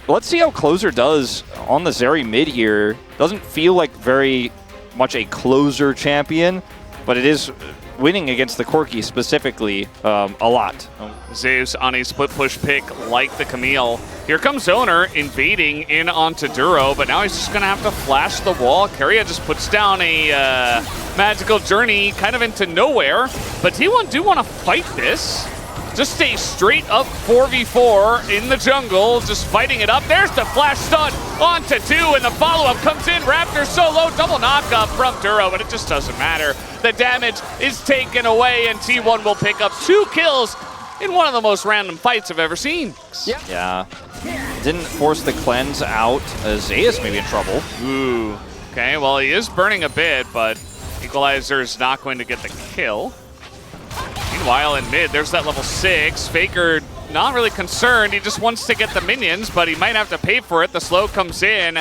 let's see how Closer does on the Zeri mid here. Doesn't feel like very much a closer champion, but it is winning against the Corki specifically a lot. Zeus on a split push pick like the Camille. Here comes Owner invading in onto Duro, but now he's just going to have to flash the wall. Keria just puts down a magical journey kind of into nowhere, but T1 do want to fight this. Just stay straight up 4v4 in the jungle, just fighting it up. There's the flash stun onto 2, and the follow-up comes in. Raptor solo, double knockup from Duro, but it just doesn't matter. The damage is taken away, and T1 will pick up 2 kills in one of the most random fights I've ever seen. Yeah. Didn't force the cleanse out. Zeus may be in trouble. Ooh. Okay, well, he is burning a bit, but Equalizer is not going to get the kill. Meanwhile, in mid, there's that level 6. Faker not really concerned. He just wants to get the minions, but he might have to pay for it. The slow comes in,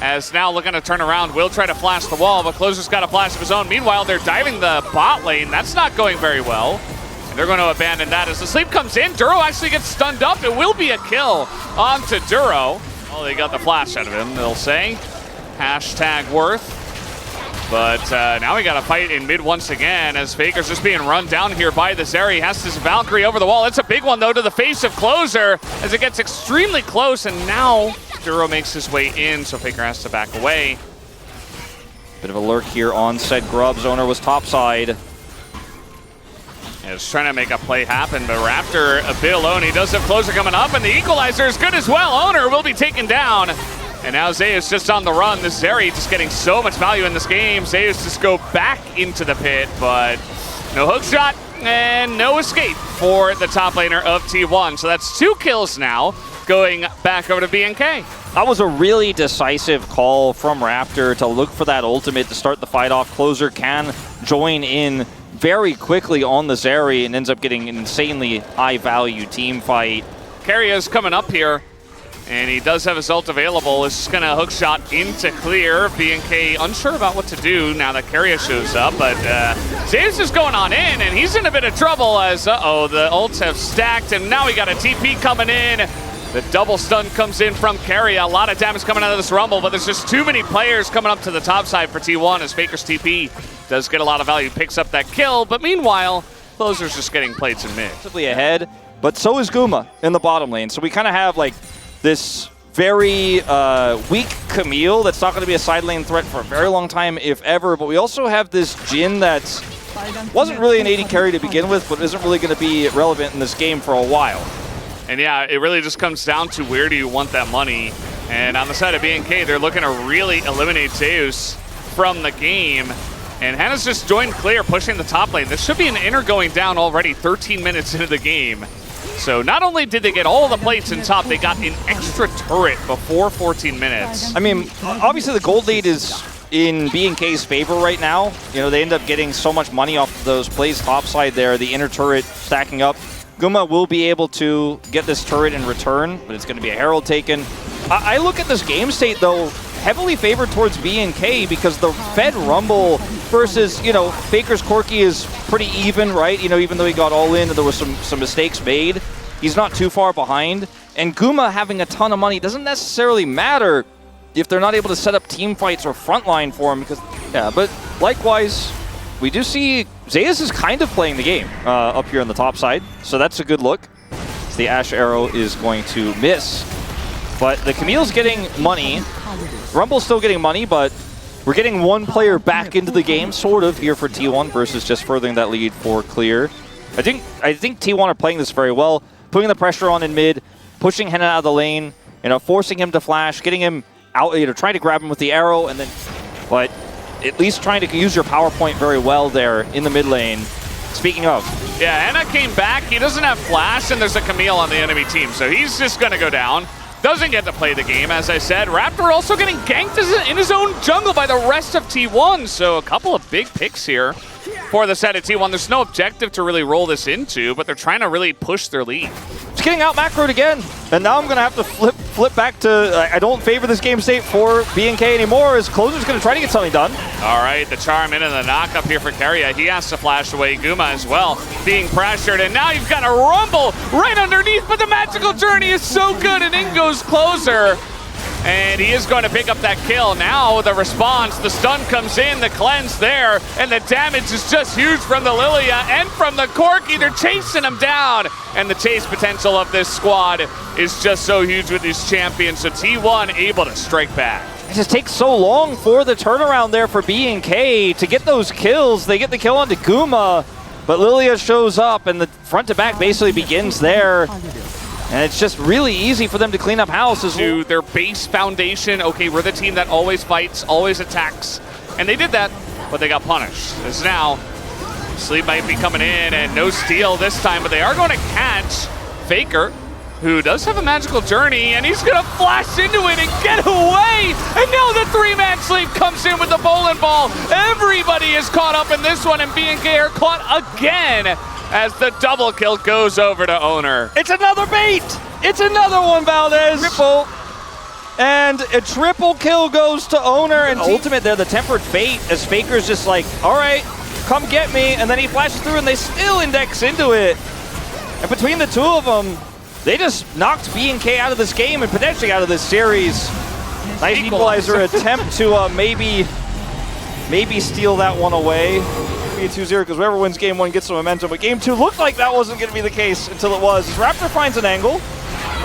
as now looking to turn around. Will try to flash the wall, but Closer's got a flash of his own. Meanwhile, they're diving the bot lane. That's not going very well. And they're going to abandon that as the sleep comes in. Duro actually gets stunned up. It will be a kill onto Duro. Oh, they got the flash out of him, they'll say. Hashtag worth. But now we got to fight in mid once again as Faker's just being run down here by the Zeri. Has this Valkyrie over the wall. It's a big one, though, to the face of Closer as it gets extremely close. And now Duro makes his way in, so Faker has to back away. Bit of a lurk here on said Grubs. Owner was topside. Yeah, just trying to make a play happen, but Raptor a bit alone. He does have Closer coming up, and the equalizer is good as well. Owner will be taken down. And now Zeus just on the run. This Zeri just getting so much value in this game. Zeus just go back into the pit, but no hook shot and no escape for the top laner of T1. So that's 2 kills now going back over to BNK. That was a really decisive call from Raptor to look for that ultimate to start the fight off. Closer can join in very quickly on the Zeri and ends up getting an insanely high value team fight. Keria's coming up here. And he does have his ult available. It's just going to hook shot into clear. BNK unsure about what to do now that Keria shows up. But Zeus is going on in, and he's in a bit of trouble as, the ults have stacked. And now we got a TP coming in. The double stun comes in from Keria. A lot of damage coming out of this Rumble, but there's just too many players coming up to the top side for T1 as Faker's TP does get a lot of value, picks up that kill. But meanwhile, Closer's just getting plates in mid. Ahead, but so is Guma in the bottom lane. So we kind of have like this very weak Camille that's not going to be a side lane threat for a very long time, if ever. But we also have this Jhin that wasn't really an AD carry to begin with, but isn't really going to be relevant in this game for a while. And yeah, it really just comes down to where do you want that money. And on the side of BNK, they're looking to really eliminate Zeus from the game. And Hannah's just joined clear, pushing the top lane. This should be an inner going down already 13 minutes into the game. So not only did they get all the plates in top, they got an extra turret before 14 minutes. I mean, obviously the gold lead is in BNK's favor right now. You know, they end up getting so much money off of those plays topside there, the inner turret stacking up. Guma will be able to get this turret in return, but it's going to be a Herald taken. I look at this game state, though, heavily favored towards BNK because the Fed Rumble versus, you know, Faker's Corki is pretty even, right? You know, even though he got all in and there was some mistakes made, he's not too far behind. And Guma having a ton of money doesn't necessarily matter if they're not able to set up team fights or frontline for him because, yeah, but likewise, we do see Zeus is kind of playing the game up here on the top side, so that's a good look. The Ash Arrow is going to miss, but the Camille's getting money. Rumble's still getting money, but we're getting one player back into the game, sort of, here for T1 versus just furthering that lead for Clear. I think T1 are playing this very well, putting the pressure on in mid, pushing Henna out of the lane, you know, forcing him to flash, getting him out, you know, trying to grab him with the arrow, and then, but at least trying to use your power point very well there in the mid lane. Speaking of. Yeah, Henna came back. He doesn't have flash, and there's a Camille on the enemy team, so he's just going to go down. Doesn't get to play the game, as I said. Raptor also getting ganked in his own jungle by the rest of T1, so a couple of big picks here for the side of T1. There's no objective to really roll this into, but they're trying to really push their lead. It's getting out macroed again, and now I'm going to have to flip back to, I don't favor this game state for BNK anymore, as Closer's going to try to get something done. All right, the charm in and the knock up here for Keria. He has to flash away. Guma as well, being pressured, and now you've got a rumble right underneath, but the magical journey is so good, and in goes Closer. And he is going to pick up that kill. Now the response, the stun comes in, the cleanse there, and the damage is just huge from the Lilia and from the Corki. They're chasing him down, and the chase potential of this squad is just so huge with these champions. So T1 able to strike back. It just takes so long for the turnaround there for BNK to get those kills. They get the kill onto Guma, but Lilia shows up, and the front to back basically begins there. And it's just really easy for them to clean up house. To their base foundation, okay, we're the team that always fights, always attacks. And they did that, but they got punished. As now, Sleep might be coming in, and no steal this time, but they are going to catch Faker, who does have a magical journey, and he's going to flash into it and get away! And now the three-man Sleep comes in with the bowling ball. Everybody is caught up in this one, and BNK are caught again, as the double kill goes over to Owner. It's another bait! It's another one, Valdez! Triple. And a triple kill goes to Owner, and ultimate there, the tempered fate, as Faker's just like, all right, come get me, and then he flashes through and they still index into it. And between the two of them, they just knocked BNK out of this game and potentially out of this series. Nice equalizer attempt to maybe steal that one away. 2-0, because whoever wins game one gets some momentum, but game two looked like that wasn't going to be the case until it was. Raptor finds an angle.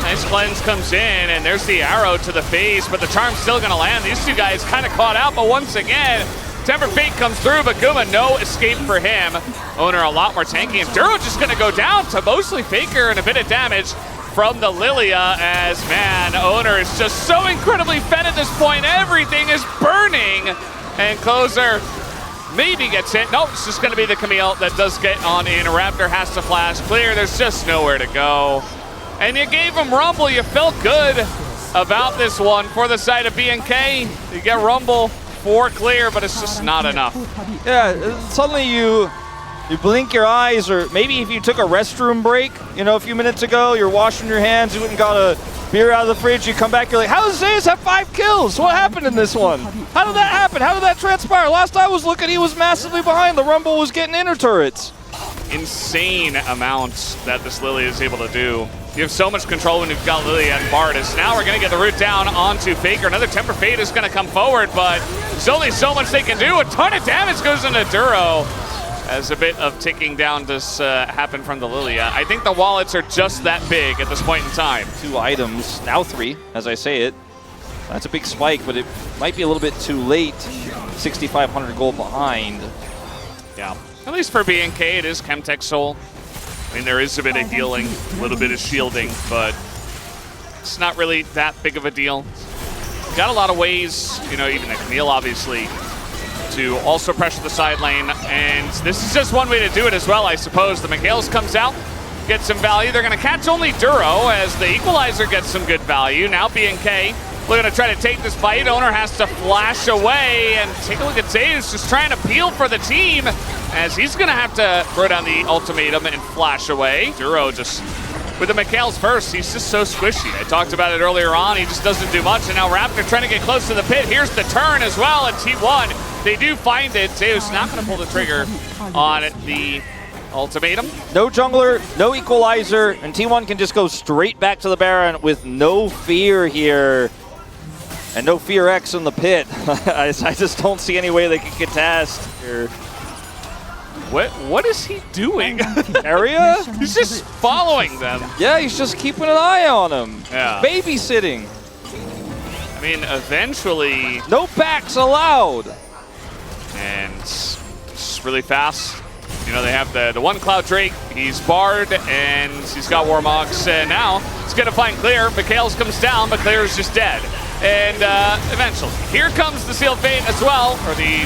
Nice cleanse comes in, and there's the arrow to the face, but the charm's still going to land. These two guys kind of caught out, but once again, Temper Fate comes through, but Guma, no escape for him. Owner a lot more tanky, and Duro just going to go down to mostly Faker and a bit of damage from the Lilia, as, man, Owner is just so incredibly fed at this point. Everything is burning, and Closer maybe gets hit. Nope, it's just going to be the Camille that does get on in. Raptor has to flash clear. There's just nowhere to go. And you gave him Rumble. You felt good about this one for the side of BNK. You get Rumble for clear, but it's just not enough. Yeah, suddenly you blink your eyes, or maybe if you took a restroom break, you know, a few minutes ago, you're washing your hands, you went and got a beer out of the fridge, you come back, you're like, how does Zeus have 5 kills? What happened in this one? How did that happen? How did that transpire? Last I was looking, he was massively behind. The Rumble was getting inner turrets. Insane amounts that this Lilia is able to do. You have so much control when you've got Lilia and Bardis. Now we're going to get the root down onto Faker. Another Temper Fate is going to come forward, but there's only so much they can do. A ton of damage goes into Duro, as a bit of ticking down does happen from the Lilia. I think the wallets are just that big at this point in time. 2 items, now 3, as I say it. That's a big spike, but it might be a little bit too late. 6,500 gold behind. Yeah, at least for BNK, it is Chemtech Soul. I mean, there is a bit of healing, a little bit of shielding, but it's not really that big of a deal. Got a lot of ways, you know, even a Camille, obviously, to also pressure the side lane, and this is just one way to do it as well, I suppose. The Mikhails comes out, gets some value. They're going to catch only Duro, as the Equalizer gets some good value. Now BNK looking to try to take this fight. Owner has to flash away, and take a look at Zeus just trying to peel for the team, as he's going to have to throw down the ultimatum and flash away. Duro just, with the Mikhails first, he's just so squishy. I talked about it earlier on. He just doesn't do much, and now Raptor trying to get close to the pit. Here's the turn as well, and T1, they do find it. Zeus not going to pull the trigger on the ultimatum. No jungler, no equalizer, and T1 can just go straight back to the Baron with no fear here. And no FearX in the pit. I just don't see any way they can contest here. What is he doing? Area? He's just following them. Yeah, he's just keeping an eye on him. Yeah. Babysitting. I mean, eventually. No backs allowed. And it's really fast. You know, they have the one Cloud Drake. He's Bard, and he's got Warmogs. And now he's going to find Clear. Mikhails comes down, but Clear is just dead. And eventually, here comes the Sealed Fate as well, or the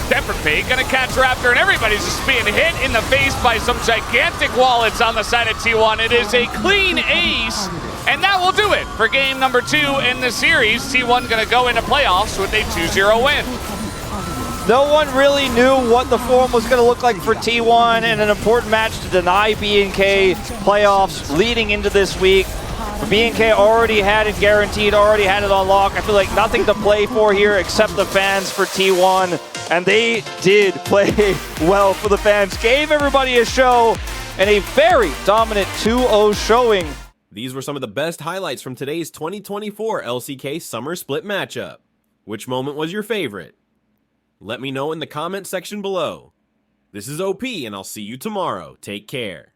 Tempered Fate, gonna catch Raptor, and everybody's just being hit in the face by some gigantic wallets on the side of T1. It is a clean ace, and that will do it for game number 2 in the series. T1 gonna go into playoffs with a 2-0 win. No one really knew what the form was going to look like for T1 in an important match to deny BNK playoffs leading into this week. BNK already had it guaranteed, already had it on lock. I feel like nothing to play for here except the fans for T1. And they did play well for the fans. Gave everybody a show and a very dominant 2-0 showing. These were some of the best highlights from today's 2024 LCK Summer Split matchup. Which moment was your favorite? Let me know in the comment section below. This is OP, and I'll see you tomorrow. Take care.